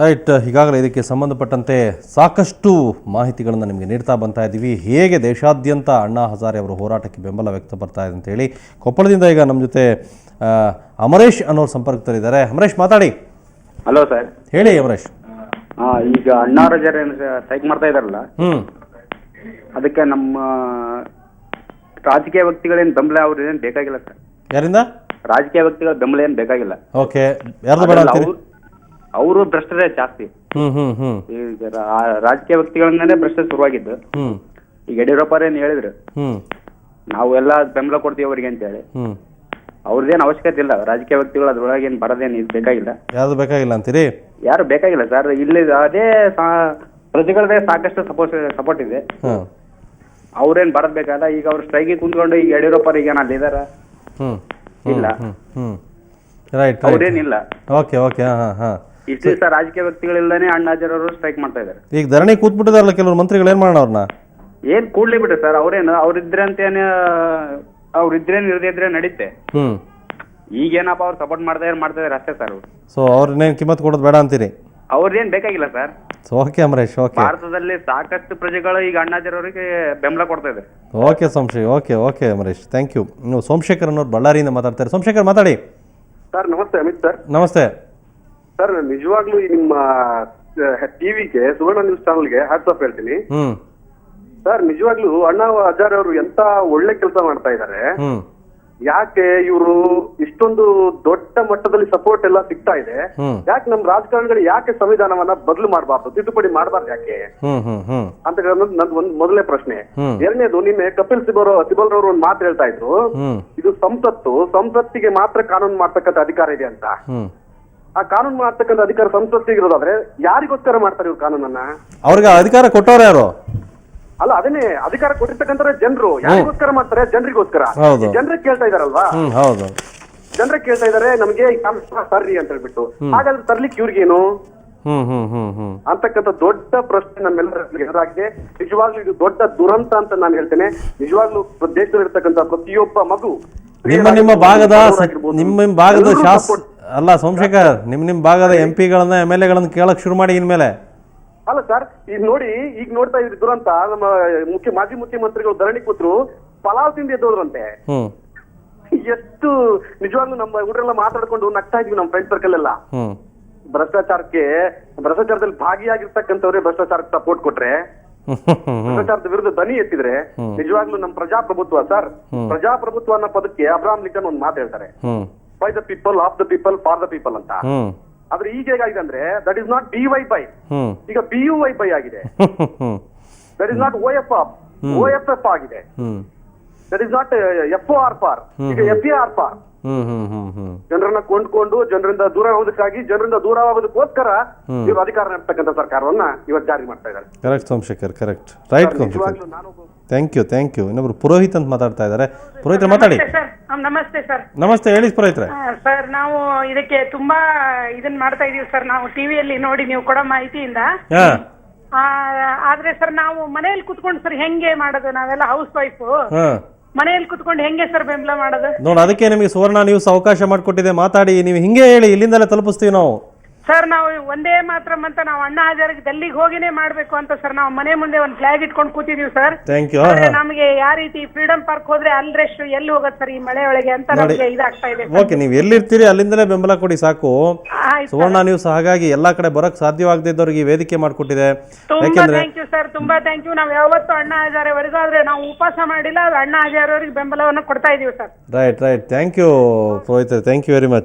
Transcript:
Right. ಈಗಾಗಲೇ ಇದಕ್ಕೆ ಸಂಬಂಧಪಟ್ಟಂತೆ ಸಾಕಷ್ಟು ಮಾಹಿತಿಗಳನ್ನು ನಿಮಗೆ ನೀಡ್ತಾ ಬರ್ತಾ ಇದ್ದೀವಿ. ಹೇಗೆ ದೇಶಾದ್ಯಂತ ಅಣ್ಣಾ ಹಜಾರೆ ಅವರ ಹೋರಾಟಕ್ಕೆ ಬೆಂಬಲ ವ್ಯಕ್ತಪಡ್ತಾ ಇದೆ ಅಂತೇಳಿ. ಕೊಪ್ಪಳದಿಂದ ಈಗ ನಮ್ಮ ಜೊತೆ ಅಮರೇಶ್ ಅನ್ನೋರು ಸಂಪರ್ಕದಲ್ಲಿದ್ದಾರೆ. ಅಮರೇಶ್ ಮಾತಾಡಿ. ಹಲೋ ಸರ್, ಹೇಳಿ ಅಮರೇಶ್. ಈಗ ಅಣ್ಣಾ ಹಜಾರೆ ಸ್ಟ್ರೈಕ್ ಮಾಡ್ತಾ ಇದಾರಲ್ಲ, ಅದಕ್ಕೆ ನಮ್ಮ ರಾಜಕೀಯ ವ್ಯಕ್ತಿಗಳೇನು ಬೆಂಬಲ ಅವ್ರೇನು ಬೇಕಾಗಿಲ್ಲ ಸರ್. ಯಾರಿಂದ? ರಾಜಕೀಯ ವ್ಯಕ್ತಿಗಳ ಬೆಂಬಲ ಏನು ಬೇಕಾಗಿಲ್ಲ. ಓಕೆ, ಯಾರ್ದು ಬೇಡ ಅಂತೀರಿ? ಅವರು ಭ್ರಷ್ಟರೇ ಜಾಸ್ತಿ. ಈಗ ರಾಜಕೀಯ ವ್ಯಕ್ತಿಗಳಿಂದಾನೇ ಭ್ರಷ್ಟ ಶುರುವಾಗಿದ್ದು. ಈಗ ಯಡಿಯೂರಪ್ಪ ಏನ್ ಹೇಳಿದ್ರು, ನಾವು ಎಲ್ಲ ಬೆಂಬಲ ಕೊಡ್ತೀವಿ ಅವ್ರಿಗೆ ಅಂತ ಹೇಳಿ. ಅವ್ರದ್ದೇನು ಅವಶ್ಯಕತೆ ಇಲ್ಲ. ರಾಜಕೀಯ ವ್ಯಕ್ತಿಗಳು ಅದ್ರೊಳಗೆ ಏನು ಬರೋದೇನು ಇದು ಬೇಕಾಗಿಲ್ಲ. ಯಾವ್ದು ಬೇಕಾಗಿಲ್ಲ ಅಂತೀರಿ? ಯಾರು ಬೇಕಾಗಿಲ್ಲ ಸರ್. ಇಲ್ಲಿ ಅದೇ ಪ್ರಜೆಗಳದೇ ಸಾಕಷ್ಟು ಸಪೋರ್ಟ್ ಇದೆ. ಅವ್ರೇನ್ ಬರದ್ ಬೇಕಾದ. ಈಗ ಅವ್ರು ಸ್ಟ್ರೈಕಿಗೆ ಕುಂತ್ಕೊಂಡು ಈಗ ಯಡಿಯೂರಪ್ಪ ಈಗ ಅಲ್ಲಿ ಇದಾರ ಇಲ್ಲ, ಅವ್ರೇನಿಲ್ಲ. ಓಕೆ ಓಕೆ, ಇಷ್ಟು ದಿವಸ ರಾಜಕೀಯ ವ್ಯಕ್ತಿಗಳಿಂದಾನೇ ಅಣ್ಣಾ ಹಜಾರೆ ಅವರು ಸ್ಟ್ರೈಕ್ ಮಾಡ್ತಾ ಇದಾರೆ. ಈಗ ಧರಣಿ ಕೂತ್ಬಿಟ್ಟಿದಾರಲ್ಲ ಕೆಲವರು ಮಂತ್ರಿಗಳು, ಏನ್ ಮಾಡೋಣ ಅವ್ರನ್ನ? ಏನ್ ಕೂಡ್ಲಿ ಬಿಟ್ರೆ ಸರ್, ಅವ್ರೇನು ಅವ್ರಿದ್ರಂತೇನೆ ಅವ್ರಿದ್ರೇನು ಇರದಿದ್ರೆ ನಡೀತೆ. ಈಗೇನಪ್ಪ ಅವ್ರು ಸಪೋರ್ಟ್ ಮಾಡ್ತಾ ಇದಾರೆ ಅಷ್ಟೇ ಸರ್. ಸೊ ಅವ್ರನ್ನೇನ್ ಕಿಮ್ಮತ್ ಕೊಡೋದು ಬೇಡ ಅಂತೀರಿ? ಅವ್ರದೇನ್ ಬೇಕಾಗಿಲ್ಲ ಸರ್. ಓಕೆ ಅಮರೇಶ್. ಓಕೆ, ಭಾರತದಲ್ಲಿ ಸಾಕಷ್ಟು ಪ್ರಜೆಗಳು ಈಗ ಅಣ್ಣಾ ಹಜಾರೆ ಅವರಿಗೆ ಬೆಂಬಲ ಕೊಡ್ತಾ ಇದ್ದಾರೆ. Okay Somashekar. Okay okay Amaresh, thank you. ನೀವು ಸೋಮಶೇಖರ್ ಅನ್ನೋರು ಬಳ್ಳಾರಿಯಿಂದ ಮಾತಾಡ್ತಾರೆ. ಸೋಮಶೇಖರ್ ಮಾತಾಡಿ. ಸರ್ ನಮಸ್ತೆ. ಅಮಿತ್ ಸರ್ ನಮಸ್ತೆ ಸರ್. ನಿಜವಾಗ್ಲೂ ನಿಮ್ಮ ಟಿವಿಗೆ, ಸುವರ್ಣ ನ್ಯೂಸ್ ಚಾನಲ್ಗೆ ಹ್ಯಾಟ್ಸ್ ಆಫ್ ಹೇಳ್ತೀನಿ ಸರ್. ನಿಜವಾಗ್ಲೂ ಅಣ್ಣಾ ಹಜಾರೆ ಅವರು ಎಂತ ಒಳ್ಳೆ ಕೆಲಸ ಮಾಡ್ತಾ ಇದ್ದಾರೆ. ಯಾಕೆ ಇವರು ಇಷ್ಟೊಂದು ದೊಡ್ಡ ಮಟ್ಟದಲ್ಲಿ ಸಪೋರ್ಟ್ ಎಲ್ಲ ಸಿಗ್ತಾ ಇದೆ, ಯಾಕೆ ನಮ್ ರಾಜಕಾರಣಿಗಳು ಯಾಕೆ ಸಂವಿಧಾನವನ್ನ ಬದಲು ಮಾಡಬಾರ್ದು, ತಿದ್ದುಪಡಿ ಮಾಡಬಾರ್ದು ಯಾಕೆ ಅಂತ ನಂದು ಒಂದು ಮೊದಲನೇ ಪ್ರಶ್ನೆ. ಎರಡನೇದು, ನಿನ್ನೆ ಕಪಿಲ್ ಸಿಬಲ್ ರವರು ಒಂದು ಮಾತು ಹೇಳ್ತಾ ಇದ್ರು, ಇದು ಸಂಸತ್ತಿಗೆ ಮಾತ್ರ ಕಾನೂನು ಮಾಡ್ತಕ್ಕಂಥ ಅಧಿಕಾರ ಇದೆ ಅಂತ. ಆ ಕಾನೂನು ಮಾಡ್ತಕ್ಕಂಥ ಅಧಿಕಾರ ಸಂಸತ್ತಿಗೆ ಇರೋದಾದ್ರೆ ಯಾರಿಗೋಸ್ಕರ ಮಾಡ್ತಾರೆ ಇವ್ರು ಕಾನೂನನ್ನ? ಅವ್ರಿಗೆ ಅಧಿಕಾರ ಕೊಟ್ಟವ್ರು ಯಾರು? ಅಲ್ಲ, ಅದನ್ನೇ ಅಧಿಕಾರ ಕೊಟ್ಟಿರ್ತಕ್ಕಂಥ ಜನರು. ಯಾರಿಗೋಸ್ಕರ ಮಾಡ್ತಾರೆ? ಜನರಿಗೋಸ್ಕರ. ಜನರಿಗೆ ಕೇಳ್ತಾ ಇದಾರಲ್ವಾ? ಜನರಿಗೆ ಕೇಳ್ತಾ ಇದಾರೆ, ನಮ್ಗೆ ತರ್ರಿ ಅಂತ ಹೇಳ್ಬಿಟ್ಟು. ಹಾಗಾದ್ರೆ ತರ್ಲಿಕ್ಕೆ ಇವ್ರಿಗೇನು ಅಂತಕ್ಕಂಥ ದೊಡ್ಡ ಪ್ರಶ್ನೆ ನಮ್ಮೆಲ್ಲರ ಎದುರಾಗಿದೆ. ನಿಜವಾಗ್ಲೂ ಇದು ದೊಡ್ಡ ದುರಂತ ಅಂತ ನಾನು ಹೇಳ್ತೇನೆ. ನಿಜವಾಗ್ಲೂ ದೇಶದಲ್ಲಿರ್ತಕ್ಕಂಥ ಪ್ರತಿಯೊಬ್ಬ ಮಗು ನಿಮ್ಮ ಭಾಗದ ಅಲ್ಲ ಸೋಮಶೇಖರ್, ನಿಮ್ ಭಾಗದ MP ಗಳನ್ನ MLA ಕೇಳಕ್ ಶುರು ಮಾಡಿ ಇನ್ಮೇಲೆ. ಅಲ್ಲ ಸರ್, ಈಗ ನೋಡಿ, ಈಗ ನೋಡ್ತಾ ಇದ್ರಿ ದುರಂತ. ನಮ್ಮ ಮಾಜಿ ಮುಖ್ಯಮಂತ್ರಿಗಳು ಧರಣಿ ಕೂತ್ರು, ಪಲಾವ್ ತಿಂದು ಎದ್ದೋದ್ರಂತೆ. ಎಷ್ಟು ನಿಜವಾಗ್ಲೂ ನಮ್ಮ ಹುಡುಗರೆಲ್ಲ ಮಾತಾಡ್ಕೊಂಡು ನಗ್ತಾ ಇದ್ವಿ ನಮ್ಮ ಫ್ರೆಂಡ್ ಸರ್ಕಲ್ ಎಲ್ಲ. ಭ್ರಷ್ಟಾಚಾರದಲ್ಲಿ ಭಾಗಿಯಾಗಿರ್ತಕ್ಕಂಥವ್ರೆ ಭ್ರಷ್ಟಾಚಾರಕ್ಕೆ ಸಪೋರ್ಟ್ ಕೊಟ್ರೆ, ಭ್ರಷ್ಟಾಚಾರದ ವಿರುದ್ಧ ಧ್ವನಿ ಎತ್ತಿದ್ರೆ ನಿಜವಾಗ್ಲೂ ನಮ್ಮ ಪ್ರಜಾಪ್ರಭುತ್ವ ಸರ್. ಪ್ರಜಾಪ್ರಭುತ್ವ ಅನ್ನೋ ಪದಕ್ಕೆ ಅಬ್ರಾಹಂ ಲಿಂಕನ್ ಒಂದು ಮಾತು ಹೇಳ್ತಾರೆ, by the people, of the people, for the people ಅಂತ. ಆದ್ರೆ ಈಗ ಹೇಗಾಗಿದೆ ಅಂದ್ರೆ, that is not BY by, ಈಗ BUY ಬೈ ಆಗಿದೆ. ದಟ್ ಇಸ್ ನಾಟ್ OFF ಆಗಿದೆ. That is not FOR for, ಈಗ FAR ಫಾರ್. ಜನರನ್ನ ಕೊಂಡ್ಕೊಂಡು ಜನರಿಂದ ದೂರ ಆಗೋದಕ್ಕಾಗಿ, ಜನರಿಂದ ದೂರ ಆಗೋದಕ್ಕೋಸ್ಕರ ಇವರು ಅಧಿಕಾರ ನಡೆಸ್ತಕ್ಕಂಥ ಸರ್ಕಾರವನ್ನ ಇವತ್ತು ಜಾರಿ ಮಾಡ್ತಾ ಇದ್ದಾರೆ. Correct Somashekar, correct, right. Thank you. ಇನ್ನೊಬ್ರು ಪುರೋಹಿತ್ ಅಂತ ಮಾತಾಡ್ತಾ ಇದ್ದಾರೆ. ಪುರೋಹಿತ್ ಮಾತಾಡಿ. ನಮಸ್ತೆ ಸರ್. ನಮಸ್ತೆ, ಹೇಳಿ ಪುರೋಹಿತ್ರೆ. ಸರ್, ನಾವು ಇದಕ್ಕೆ ತುಂಬಾ ಇದನ್ನ ಮಾಡ್ತಾ ಇದೀವಿ ಸರ್. ನಾವು ಟಿವಿಯಲ್ಲಿ ನೋಡಿ ನೀವು ಕೊಡೋ ಮಾಹಿತಿಯಿಂದ. ಆದ್ರೆ ಸರ್, ನಾವು ಮನೆಯಲ್ಲಿ ಕುತ್ಕೊಂಡು ಸರ್ ಹೆಂಗೆ ಮಾಡೋದು? ನಾವೆಲ್ಲ ಹೌಸ್ ವೈಫ್, ಮನೆಯಲ್ಲಿ ಕುತ್ಕೊಂಡು ಹೆಂಗೆ ಸರ್ ಬೆಂಬಲ ಮಾಡೋದು? ನೋಡಿ, ಅದಕ್ಕೆ ನಿಮಗೆ ಸುವರ್ಣ ನ್ಯೂಸ್ ಅವಕಾಶ ಮಾಡಿಕೊಟ್ಟಿದೆ. ಮಾತಾಡಿ, ನೀವು ಹಿಂಗೆ ಹೇಳಿ, ಇಲ್ಲಿಂದಲೇ ತಲುಪಿಸ್ತೀವಿ ನಾವು. ಸರ್, ನಾವು ಒಂದೇ ಮಾತ್ರ ಅಂತ ನಾವು ಅಣ್ಣಾ ಹಜಾರೆಗೆ ಡೆಲ್ಲಿಗೆ ಹೋಗಿನೇ ಮಾಡ್ಬೇಕು ಅಂತ ಸರ್. ನಾವು ಮನೆ ಮುಂದೆ ಒಂದು ಫ್ಲಾಗ್ ಇಟ್ಕೊಂಡು ಕೂತಿದೀವಿ ಸರ್. Thank you. ನಮಗೆ ಯಾವ ರೀತಿ ಫ್ರೀಡಂ ಪಾರ್ಕ್ ಹೋದ್ರೆ ಅಲ್ರೆಸ್ಟ್ ಎಲ್ಲಿ ಹೋಗುತ್ತೆ ಸರ್ ಈ ಮಳೆ ಒಳಗೆ ಅಂತ ನಮಗೆ ಇದಾಗ್ತಾ ಇದೆ. ಓಕೆ, ನೀವು ಎಲ್ಲಿರ್ತೀರಿ ಅಲ್ಲಿಂದಲೇ ಬೆಂಬಲ ಕೊಡಿ ಸಾಕು. ಸುವರ್ಣ ನ್ಯೂಸ್ ಹಾಗಾಗಿ ಎಲ್ಲಾ ಕಡೆ ಬರಕ್ ಸಾಧ್ಯವಾಗದಿದ್ದವ್ರಿಗೆ ವೇದಿಕೆ ಮಾಡಿಕೊಟ್ಟಿದೆ. ಥ್ಯಾಂಕ್ ಯು ಸರ್, ತುಂಬಾ ಥ್ಯಾಂಕ್ ಯು. ನಾವು ಯಾವತ್ತು ಅಣ್ಣಾ ಹಜಾರೆವರೆಗೂ ಆದ್ರೆ ನಾವು ಉಪವಾಸ ಮಾಡಿಲ್ಲ, ಅಣ್ಣಾ ಹಜಾರೆ ಅವರಿಗೆ ಬೆಂಬಲವನ್ನು ಕೊಡ್ತಾ ಇದೀವಿ sir. Right. Thank you Purohit, thank you very much.